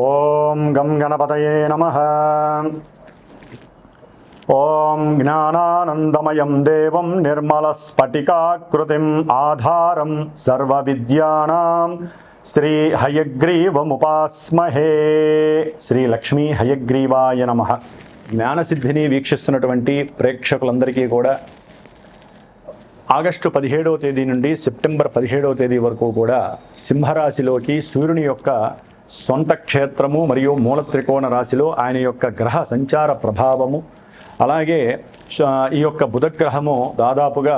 ఓం గం గణపతయే నమః. ఓం జ్ఞానానందమయం దేవం నిర్మలస్ఫటికాకృతిం ఆధారం సర్వవిద్యానాం శ్రీ హయగ్రీవముపాస్మహే. శ్రీ లక్ష్మీ హయగ్రీవాయ నమః. జ్ఞానసిద్ధిని వీక్షిస్తున్నటువంటి ప్రేక్షకులందరికీ కూడా ఆగస్టు 17వ తేదీ నుండి సెప్టెంబర్ 17వ తేదీ వరకు కూడా సింహరాశిలోకి సూర్యుని యొక్క సొంత క్షేత్రము మరియు మూల త్రికోణ రాశిలో ఆయన యొక్క గ్రహ సంచార ప్రభావము, అలాగే ఈ యొక్క బుధగ్రహము దాదాపుగా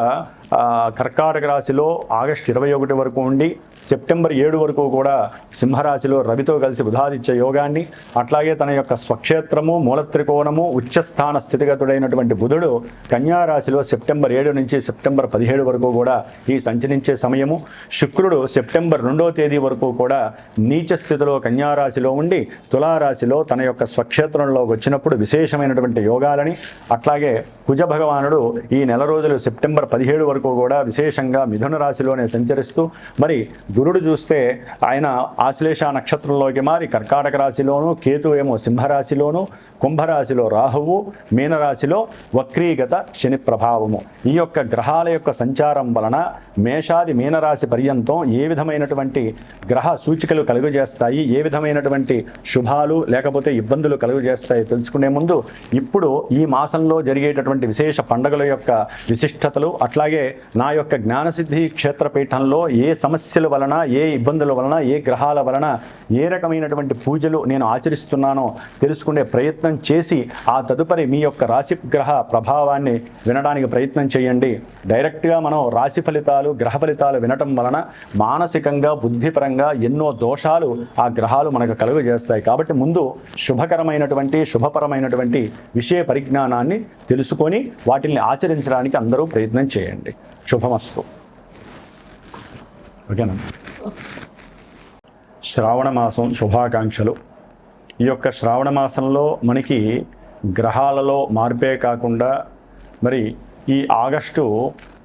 కర్కాటక రాశిలో ఆగస్టు 21 వరకు ఉండి సెప్టెంబర్ 7 వరకు కూడా సింహరాశిలో రవితో కలిసి బుధాదిత్య యోగాన్ని, అట్లాగే తన యొక్క స్వక్షేత్రము మూల త్రికోణము ఉచ్చస్థాన స్థితిగతుడైనటువంటి బుధుడు కన్యారాశిలో సెప్టెంబర్ 7 నుంచి సెప్టెంబర్ 17 వరకు కూడా ఈ సంచరించే సమయము. శుక్రుడు సెప్టెంబర్ 2వ తేదీ వరకు కూడా నీచ స్థితిలో కన్యారాశిలో ఉండి తులారాశిలో తన యొక్క స్వక్షేత్రంలో వచ్చినప్పుడు విశేషమైనటువంటి యోగాలని, అట్లాగే కుజ భగవానుడు ఈ నెల రోజులు సెప్టెంబర్ 17 వరకు కూడా విశేషంగా మిథున రాశిలోనే సంచరిస్తూ, మరి గురుడు చూస్తే ఆయన ఆశ్లేష నక్షత్రంలోకి మారి కర్కాటక రాశిలోను, కేతు ఏమో సింహరాశిలోను, కుంభరాశిలో రాహువు, మీనరాశిలో వక్రీగత శని ప్రభావము. ఈ యొక్క గ్రహాల యొక్క సంచారం వలన మేషాది మీనరాశి పర్యంతం ఏ విధమైనటువంటి గ్రహ సూచికలు కలుగజేస్తాయి, ఏ విధమైనటువంటి శుభాలు లేకపోతే ఇబ్బందులు కలుగజేస్తాయి తెలుసుకునే ముందు ఇప్పుడు ఈ మాసంలో జరిగేటటువంటి విశేష పండుగల యొక్క విశిష్టతలు, అట్లాగే నా యొక్క జ్ఞానసిద్ధి క్షేత్రపీఠంలో ఏ సమస్యల వలన, ఏ ఇబ్బందుల వలన, ఏ గ్రహాల వలన ఏ రకమైనటువంటి పూజలు నేను ఆచరిస్తున్నానో తెలుసుకునే ప్రయత్నం చేసి ఆ తదుపరి మీ యొక్క రాశి గ్రహ ప్రభావాన్ని వినడానికి ప్రయత్నం చేయండి. డైరెక్ట్గా మనం రాశి ఫలితాలు, గ్రహ ఫలితాలు వినటం వలన మానసికంగా బుద్ధిపరంగా ఎన్నో దోషాలు ఆ గ్రహాలు మనకు కలుగజేస్తాయి. కాబట్టి ముందు శుభకరమైనటువంటి శుభపరమైనటువంటి విషయ పరిజ్ఞానాన్ని తెలుసుకొని వాటిని ఆచరించడానికి అందరూ ప్రయత్నం చేయండి. శుభమస్తు. ఓకేనా? శ్రావణ మాసం శుభాకాంక్షలు. ఈ యొక్క శ్రావణ మాసంలో మనకి గ్రహాలలో మార్పే కాకుండా మరి ఈ ఆగస్టు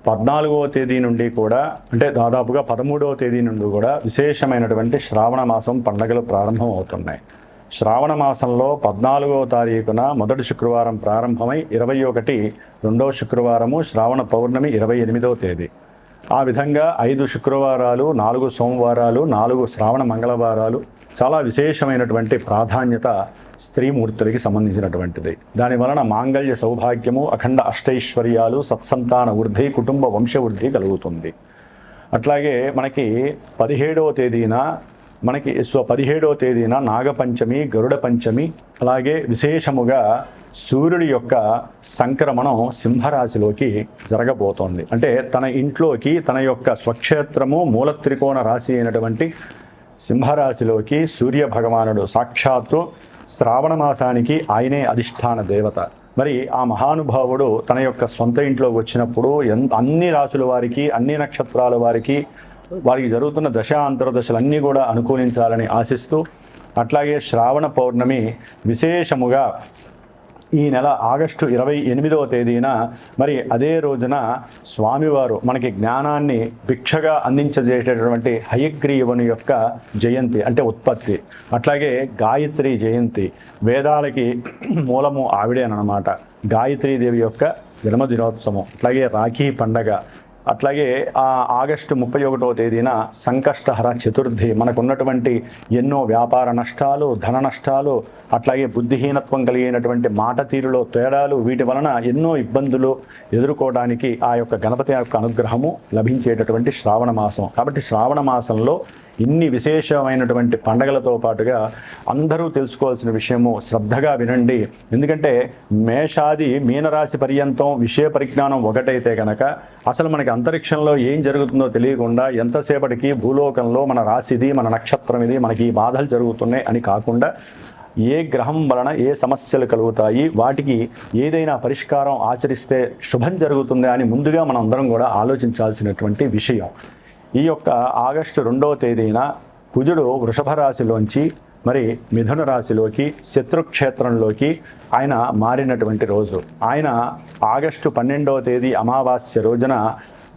14వ తేదీ నుండి కూడా, అంటే దాదాపుగా 13వ తేదీ నుండి కూడా విశేషమైనటువంటి శ్రావణ మాసం పండుగలు ప్రారంభం అవుతున్నాయి. శ్రావణ మాసంలో 14వ తారీఖున మొదటి శుక్రవారం ప్రారంభమై 21 రెండవ శుక్రవారము, శ్రావణ పౌర్ణమి 28వ తేదీ. ఆ విధంగా 5 శుక్రవారాలు, 4 సోమవారాలు, 4 శ్రావణ మంగళవారాలు చాలా విశేషమైనటువంటి ప్రాధాన్యత స్త్రీమూర్తులకి సంబంధించినటువంటిది. దానివలన మాంగళ్య సౌభాగ్యము, అఖండ అష్టైశ్వర్యాలు, సత్సంతాన వృద్ధి, కుటుంబ వంశవృద్ధి కలుగుతుంది. అట్లాగే మనకి 17వ తేదీన 17వ తేదీన నాగపంచమి, గరుడ పంచమి, అలాగే విశేషముగా సూర్యుడి యొక్క సంక్రమణం సింహరాశిలోకి జరగబోతోంది. అంటే తన ఇంట్లోకి తన యొక్క స్వక్షేత్రము మూల త్రికోణ రాశి అయినటువంటి సింహరాశిలోకి సూర్య భగవానుడు సాక్షాత్తు శ్రావణ మాసానికి ఆయనే అధిష్టాన దేవత. మరి ఆ మహానుభావుడు తన యొక్క సొంత ఇంట్లోకి వచ్చినప్పుడు అన్ని రాశుల వారికి, అన్ని నక్షత్రాల వారికి జరుగుతున్న దశ అంతర్దశలన్నీ కూడా అనుకూలించాలని ఆశిస్తూ, అట్లాగే శ్రావణ పౌర్ణమి విశేషముగా ఈ నెల ఆగస్టు 28వ తేదీన మరి అదే రోజున స్వామివారు మనకి జ్ఞానాన్ని భిక్షగా అందించజేసేటటువంటి హయగ్రీవుని యొక్క జయంతి, అంటే ఉత్పత్తి. అట్లాగే గాయత్రి జయంతి, వేదాలకి మూలము ఆవిడేనమాట. గాయత్రీదేవి యొక్క జన్మదినోత్సవం, అట్లాగే రాఖీ పండగ, అట్లాగే ఆగస్టు 31వ తేదీన సంకష్టహర చతుర్థి. మనకున్నటువంటి ఎన్నో వ్యాపార నష్టాలు, ధన నష్టాలు, అట్లాగే బుద్ధిహీనత్వం కలిగినటువంటి మాట తీరులో తేడాలు, వీటి వలన ఎన్నో ఇబ్బందులు ఎదుర్కోవడానికి ఆ యొక్క గణపతి యొక్క అనుగ్రహము లభించేటటువంటి శ్రావణ మాసం. కాబట్టి శ్రావణ మాసంలో ఇన్ని విశేషమైనటువంటి పండగలతో పాటుగా అందరూ తెలుసుకోవాల్సిన విషయము శ్రద్ధగా వినండి. ఎందుకంటే మేషాది మీనరాశి పర్యంతం విషయ పరిజ్ఞానం ఒకటైతే కనుక అసలు మనకి అంతరిక్షంలో ఏం జరుగుతుందో తెలియకుండా ఎంతసేపటికి భూలోకంలో మన రాశిది, మన నక్షత్రం ఇది, మనకి ఈ బాధలు జరుగుతున్నాయి అని కాకుండా ఏ గ్రహం వలన ఏ సమస్యలు కలుగుతాయి, వాటికి ఏదైనా పరిష్కారం ఆచరిస్తే శుభం జరుగుతుంది అని ముందుగా మనం అందరం కూడా ఆలోచించాల్సినటువంటి విషయం. ఈ యొక్క ఆగస్టు 2వ తేదీన కుజుడు వృషభ రాశిలోంచి మరి మిథున రాశిలోకి శత్రుక్షేత్రంలోకి ఆయన మారినటువంటి రోజు. ఆయన ఆగస్టు 12వ తేదీ అమావాస్య రోజున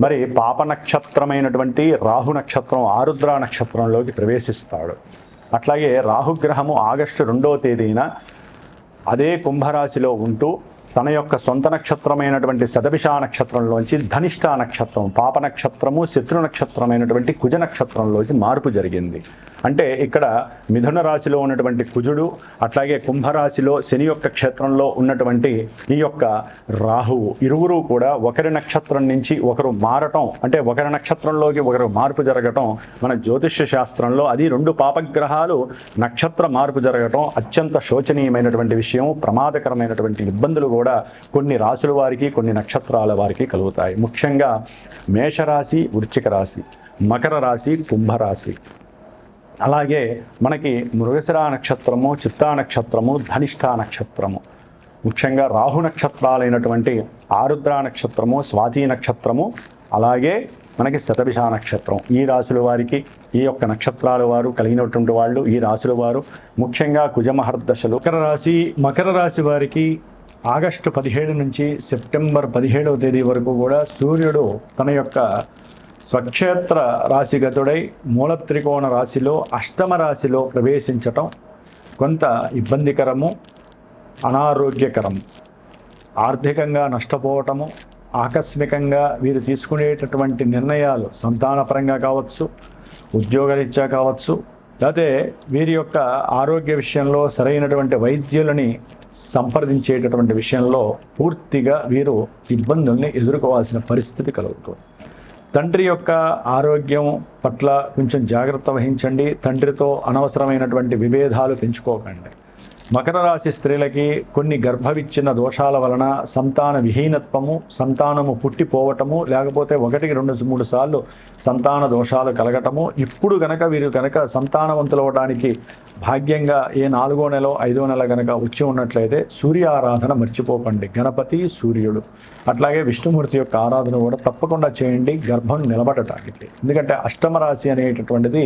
మరి పాప నక్షత్రమైనటువంటి రాహు నక్షత్రం ఆరుద్ర నక్షత్రంలోకి ప్రవేశిస్తాడు. అట్లాగే రాహుగ్రహము ఆగస్టు 2వ తేదీన అదే కుంభరాశిలో ఉంటూ తన యొక్క సొంత నక్షత్రమైనటువంటి శతభిష నక్షత్రంలోంచి ధనిష్ట నక్షత్రం, పాప నక్షత్రము, శత్రు నక్షత్రమైనటువంటి కుజ నక్షత్రంలోంచి మార్పు జరిగింది. అంటే ఇక్కడ మిథున రాశిలో ఉన్నటువంటి కుజుడు, అట్లాగే కుంభరాశిలో శని యొక్క క్షేత్రంలో ఉన్నటువంటి ఈ యొక్క రాహువు, ఇరువురు కూడా ఒకరి నక్షత్రం నుంచి ఒకరు మారటం, అంటే ఒకరి నక్షత్రంలోకి ఒకరు మార్పు జరగటం మన జ్యోతిష్య శాస్త్రంలో, అది 2 పాపగ్రహాలు నక్షత్ర మార్పు జరగటం అత్యంత శోచనీయమైనటువంటి విషయం. ప్రమాదకరమైనటువంటి ఇబ్బందులు కూడా కొన్ని రాశుల వారికి, కొన్ని నక్షత్రాల వారికి కలుగుతాయి. ముఖ్యంగా మేషరాశి, వృశ్చిక రాశి, మకర రాశి, కుంభరాశి, అలాగే మనకి మృగశిర నక్షత్రము, చిత్తా నక్షత్రము, ధనిష్ట నక్షత్రము, ముఖ్యంగా రాహు నక్షత్రాలైనటువంటి ఆరుద్ర నక్షత్రము, స్వాతి నక్షత్రము, అలాగే మనకి శతభిష నక్షత్రం. ఈ రాశుల వారికి, ఈ యొక్క నక్షత్రాల వారు కలిగినటువంటి వాళ్ళు, ఈ రాశుల వారు ముఖ్యంగా కుజమహర్దశలు. మకర రాశి వారికి ఆగస్టు 17 నుంచి సెప్టెంబర్ 17వ తేదీ వరకు కూడా సూర్యుడు తన యొక్క స్వక్షేత్ర రాశిగతుడై మూల త్రికోణ రాశిలో అష్టమ రాశిలో ప్రవేశించటం కొంత ఇబ్బందికరము, అనారోగ్యకరము, ఆర్థికంగా నష్టపోవటము, ఆకస్మికంగా వీరు తీసుకునేటటువంటి నిర్ణయాలు సంతానపరంగా కావచ్చు, ఉద్యోగరీత్యా కావచ్చు, లేకపోతే వీరి యొక్క ఆరోగ్య విషయంలో సరైనటువంటి వైద్యులని సంప్రదించేటటువంటి విషయంలో పూర్తిగా వీరు ఇబ్బందుల్ని ఎదుర్కోవాల్సిన పరిస్థితి కలుగుతుంది. తండ్రి యొక్క ఆరోగ్యం పట్ల కొంచెం జాగ్రత్త వహించండి. తండ్రితో అనవసరమైనటువంటి విభేదాలు పెంచుకోకండి. మకర రాశి స్త్రీలకి కొన్ని గర్భవిచ్ఛిన్న దోషాల వలన సంతాన విహీనత్వము, సంతానము పుట్టిపోవటము, లేకపోతే 1, 2, 3 సార్లు సంతాన దోషాలు కలగటము. ఇప్పుడు వీరు సంతానవంతులవడానికి భాగ్యంగా ఏ 4వ నెల 5వ నెల వచ్చి ఉన్నట్లయితే సూర్య ఆరాధన మర్చిపోకండి. గణపతి, సూర్యుడు, అట్లాగే విష్ణుమూర్తి యొక్క ఆరాధన కూడా తప్పకుండా చేయండి గర్భం నిలబడటానికి. ఎందుకంటే అష్టమ రాశి అనేటటువంటిది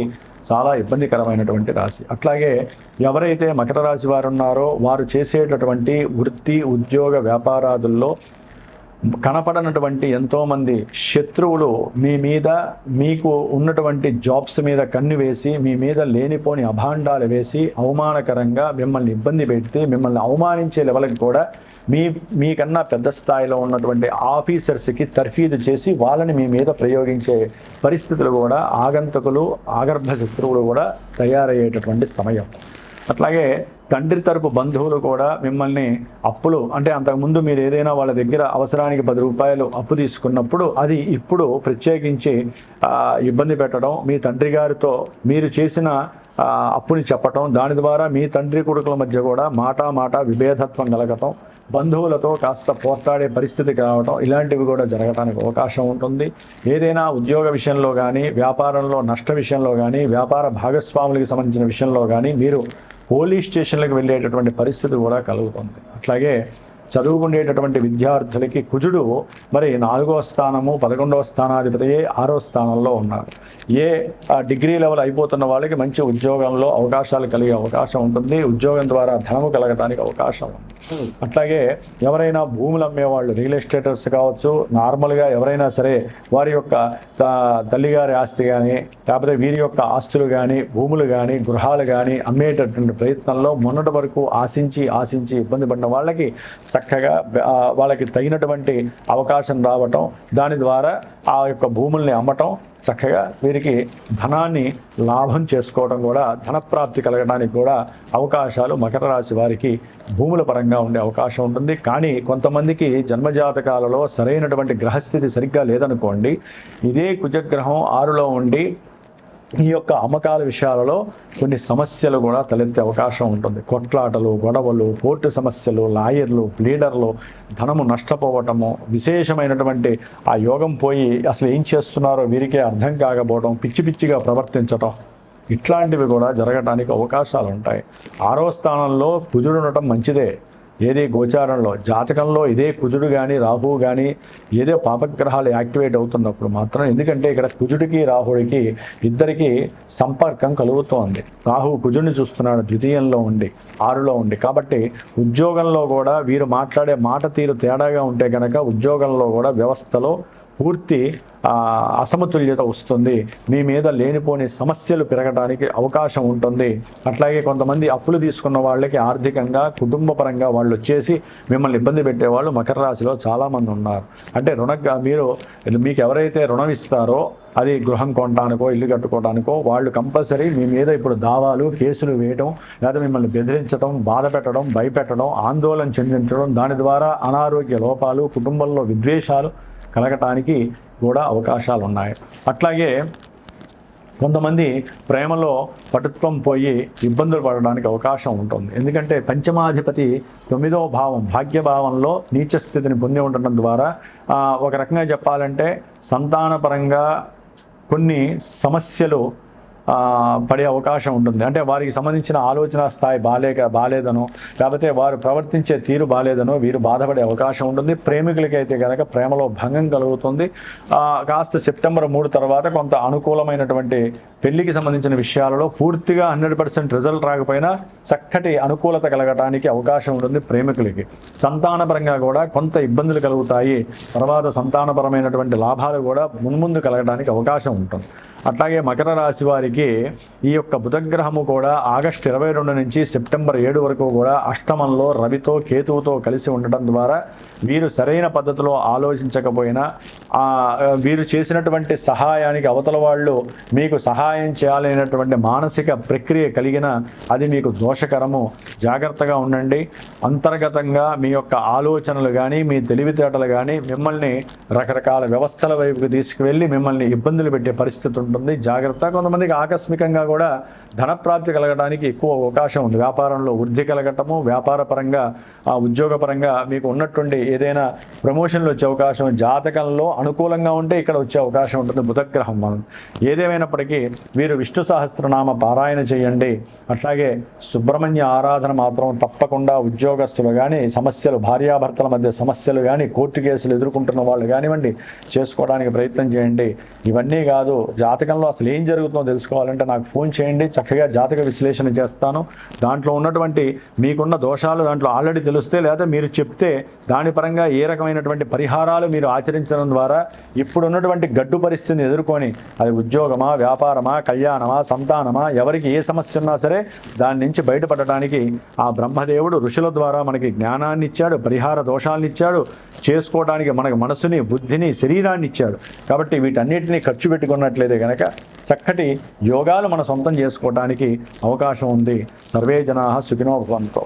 చాలా ఇబ్బందికరమైనటువంటి రాశి. అట్లాగే ఎవరైతే మకర రాశి వారు ఉన్నారో వారు చేసేటటువంటి వృత్తి, ఉద్యోగ, వ్యాపారాదుల్లో కనపడనటువంటి ఎంతోమంది శత్రువులు మీ మీద, మీకు ఉన్నటువంటి జాబ్స్ మీద కన్ను వేసి, మీ మీద లేనిపోని అభాండాలు వేసి అవమానకరంగా మిమ్మల్ని ఇబ్బంది పెడితే, మిమ్మల్ని అవమానించే లెవెల్కి కూడా మీకన్నా పెద్ద స్థాయిలో ఉన్నటువంటి ఆఫీసర్స్కి తర్ఫీదు చేసి వాళ్ళని మీ మీద ప్రయోగించే పరిస్థితులు కూడా, ఆగంతకులు, ఆగర్భ శత్రువులు కూడా తయారయ్యేటటువంటి సమయం. అట్లాగే తండ్రి తరపు బంధువులు కూడా మిమ్మల్ని అప్పులు, అంటే అంతకుముందు మీరు ఏదైనా వాళ్ళ దగ్గర అవసరానికి 10 రూపాయలు అప్పు తీసుకున్నప్పుడు అది ఇప్పుడు ప్రత్యేకించి ఇబ్బంది పెట్టడం, మీ తండ్రి గారితో మీరు చేసిన అప్పుని చెప్పటం, దాని ద్వారా మీ తండ్రి కొడుకుల మధ్య కూడా మాట విభేదత్వం కలగటం, బంధువులతో కాస్త పోట్లాడే పరిస్థితికి రావటం, ఇలాంటివి కూడా జరగడానికి అవకాశం ఉంటుంది. ఏదైనా ఉద్యోగ విషయంలో కానీ, వ్యాపారంలో నష్ట విషయంలో కానీ, వ్యాపార భాగస్వాములకు సంబంధించిన విషయంలో కానీ మీరు పోలీస్ స్టేషన్లకు వెళ్ళేటటువంటి పరిస్థితి కూడా కలుగుతుంది. అట్లాగే చదువుకునేటటువంటి విద్యార్థులకి కుజుడు మరి 4వ స్థానము, 11వ స్థానాధిపతి 6వ స్థానంలో ఉన్నారు. ఏ డిగ్రీ లెవెల్ అయిపోతున్న వాళ్ళకి మంచి ఉద్యోగంలో అవకాశాలు కలిగే అవకాశం ఉంటుంది. ఉద్యోగం ద్వారా ధనము కలగడానికి అవకాశం ఉంది. అట్లాగే ఎవరైనా భూములు అమ్మేవాళ్ళు, రియల్ ఎస్టేటర్స్ కావచ్చు, నార్మల్గా ఎవరైనా సరే వారి యొక్క తల్లిగారి ఆస్తి కానీ, లేకపోతే వీరి యొక్క ఆస్తులు కానీ, భూములు కానీ, గృహాలు కానీ అమ్మేటటువంటి ప్రయత్నంలో మొన్నటి వరకు ఆశించి ఇబ్బంది పడిన వాళ్ళకి చక్కగా వాళ్ళకి తగినటువంటి అవకాశం రావటం, దాని ద్వారా ఆ యొక్క భూముల్ని అమ్మటం, చక్కగా వీరికి ధనాన్ని లాభం చేసుకోవడం కూడా, ధనప్రాప్తి కలగడానికి కూడా అవకాశాలు మకర రాశి వారికి భూముల పరంగా ఉండే అవకాశం ఉంటుంది. కానీ కొంతమందికి జన్మజాతకాలలో సరైనటువంటి గ్రహస్థితి సరిగ్గా లేదనుకోండి, ఇదే కుజగ్రహం 6లో ఉండి ఈ యొక్క అమ్మకాల విషయాలలో కొన్ని సమస్యలు కూడా తలెత్తే అవకాశం ఉంటుంది. కొట్లాటలు, గొడవలు, కోర్టు సమస్యలు, లాయర్లు, ప్లీడర్లు, ధనము నష్టపోవటము, విశేషమైనటువంటి ఆ యోగం పోయి అసలు ఏం చేస్తున్నారో వీరికే అర్థం కాకపోవడం, పిచ్చిగా ప్రవర్తించటం, ఇట్లాంటివి కూడా జరగడానికి అవకాశాలు ఉంటాయి. 6వ స్థానంలో కుజుడు ఉండటం మంచిదే. ఏదే గోచారంలో జాతకంలో ఇదే కుజుడు కానీ, రాహువు కానీ, ఏదో పాపగ్రహాలు యాక్టివేట్ అవుతున్నప్పుడు మాత్రం, ఎందుకంటే ఇక్కడ కుజుడికి రాహుడికి ఇద్దరికి సంపర్కం కలుగుతోంది. రాహువు కుజుడిని చూస్తున్నాడు ద్వితీయంలో ఉండి, 6లో ఉండి. కాబట్టి ఉద్యోగంలో కూడా వీరు మాట్లాడే మాట తీరు తేడాగా ఉంటే కనుక ఉద్యోగంలో కూడా వ్యవస్థలో పూర్తి అసమతుల్యత వస్తుంది, మీ మీద లేనిపోని సమస్యలు పెరగడానికి అవకాశం ఉంటుంది. అట్లాగే కొంతమంది అప్పులు తీసుకున్న వాళ్ళకి ఆర్థికంగా కుటుంబ పరంగా వాళ్ళు వచ్చేసి మిమ్మల్ని ఇబ్బంది పెట్టేవాళ్ళు మకర రాశిలో చాలామంది ఉన్నారు. అంటే మీకు ఎవరైతే రుణం ఇస్తారో అది గృహం కొనడానికో ఇల్లు కట్టుకోవడానికో వాళ్ళు కంపల్సరీ మీ మీద ఇప్పుడు దావాలు కేసులు వేయటం, లేదా మిమ్మల్ని బెదిరించడం, బాధ పెట్టడం, భయపెట్టడం, ఆందోళన చెందించడం, దాని ద్వారా అనారోగ్య లోపాలు, కుటుంబంలో విద్వేషాలు కలగటానికి కూడా అవకాశాలు ఉన్నాయి. అట్లాగే కొంతమంది ప్రేమలో పటుత్వం పోయి ఇబ్బందులు పడడానికి అవకాశం ఉంటుంది. ఎందుకంటే పంచమాధిపతి 9వ భావం భాగ్యభావంలో నీచ స్థితిని పొంది ఉండటం ద్వారా ఒక రకంగా చెప్పాలంటే సంతానపరంగా కొన్ని సమస్యలు పడే అవకాశం ఉంటుంది. అంటే వారికి సంబంధించిన ఆలోచన స్థాయి బాలేదనో, లేకపోతే వారు ప్రవర్తించే తీరు బాలేదనో వీరు బాధపడే అవకాశం ఉంటుంది. ప్రేమికులకైతే కనుక ప్రేమలో భంగం కలుగుతుంది. కాస్త సెప్టెంబర్ 3 తర్వాత కొంత అనుకూలమైనటువంటి పెళ్లికి సంబంధించిన విషయాలలో పూర్తిగా 100% రిజల్ట్ రాకపోయినా చక్కటి అనుకూలత కలగటానికి అవకాశం ఉంటుంది ప్రేమికులకి. సంతానపరంగా కూడా కొంత ఇబ్బందులు కలుగుతాయి. తర్వాత సంతానపరమైనటువంటి లాభాలు కూడా మున్ముందు కలగడానికి అవకాశం ఉంటుంది. అట్లాగే మకర రాశి వారికి ఈ యొక్క బుధగ్రహము కూడా ఆగస్టు 22 నుంచి సెప్టెంబర్ 7 వరకు కూడా అష్టమంలో రవితో కేతువుతో కలిసి ఉండటం ద్వారా వీరు సరైన పద్ధతిలో ఆలోచించకపోయినా వీరు చేసినటువంటి సహాయానికి అవతల వాళ్ళు మీకు సహాయం చేయాలనేటువంటి మానసిక ప్రక్రియ కలిగిన అది మీకు దోషకరము. జాగ్రత్తగా ఉండండి. అంతర్గతంగా మీ యొక్క ఆలోచనలు కానీ మీ తెలివితేటలు కానీ మిమ్మల్ని రకరకాల వ్యవస్థల వైపుకి తీసుకువెళ్ళి మిమ్మల్ని ఇబ్బందులు పెట్టే పరిస్థితి ఉంటుంది. జాగ్రత్త. కొంతమందికి ఆకస్మికంగా కూడా ధనప్రాప్తి కలగడానికి ఎక్కువ అవకాశం ఉంది. వ్యాపారంలో వృద్ధి కలగటము, వ్యాపార పరంగా ఉద్యోగపరంగా మీకు ఉన్నటువంటి ఏదైనా ప్రమోషన్లు వచ్చే అవకాశం, జాతకంలో అనుకూలంగా ఉంటే ఇక్కడ వచ్చే అవకాశం ఉంటుంది బుధగ్రహం. మనం ఏదేమైనప్పటికీ వీరు విష్ణు సహస్రనామ పారాయణ చేయండి. అట్లాగే సుబ్రహ్మణ్య ఆరాధన మాత్రం తప్పకుండా ఉద్యోగస్తులు కానీ, సమస్యలు భార్యాభర్తల మధ్య సమస్యలు కానీ, కోర్టు కేసులు ఎదుర్కొంటున్న వాళ్ళు కానివ్వండి చేసుకోవడానికి ప్రయత్నం చేయండి. ఇవన్నీ కాదు, జాతకంలో అసలు ఏం జరుగుతుందో తెలుసుకోవాలంటే నాకు ఫోన్ చేయండి. చక్కగా జాతక విశ్లేషణ చేస్తాను. దాంట్లో ఉన్నటువంటి మీకున్న దోషాలు దాంట్లో ఆల్రెడీ తెలిస్తే, లేదా మీరు చెప్తే దాని పరంగా ఏ రకమైనటువంటి పరిహారాలు మీరు ఆచరించడం ద్వారా ఇప్పుడున్నటువంటి గడ్డు పరిస్థితిని ఎదుర్కొని అది ఉద్యోగమా, వ్యాపారమా, కళ్యాణమా, సంతానమా, ఎవరికి ఏ సమస్య ఉన్నా సరే దాని నుంచి బయటపడటానికి ఆ బ్రహ్మదేవుడు ఋషుల ద్వారా మనకి జ్ఞానాన్ని ఇచ్చాడు, పరిహార దోషాలను ఇచ్చాడు, చేసుకోవడానికి మనకు మనసుని, బుద్ధిని, శరీరాన్ని ఇచ్చాడు. కాబట్టి వీటన్నిటిని ఖర్చు పెట్టుకున్నట్లయితే కనుక చక్కటి యోగాలు మన సొంతం చేసుకోవడానికి అవకాశం ఉంది. సర్వే జనాః సుఖినో భవంతు.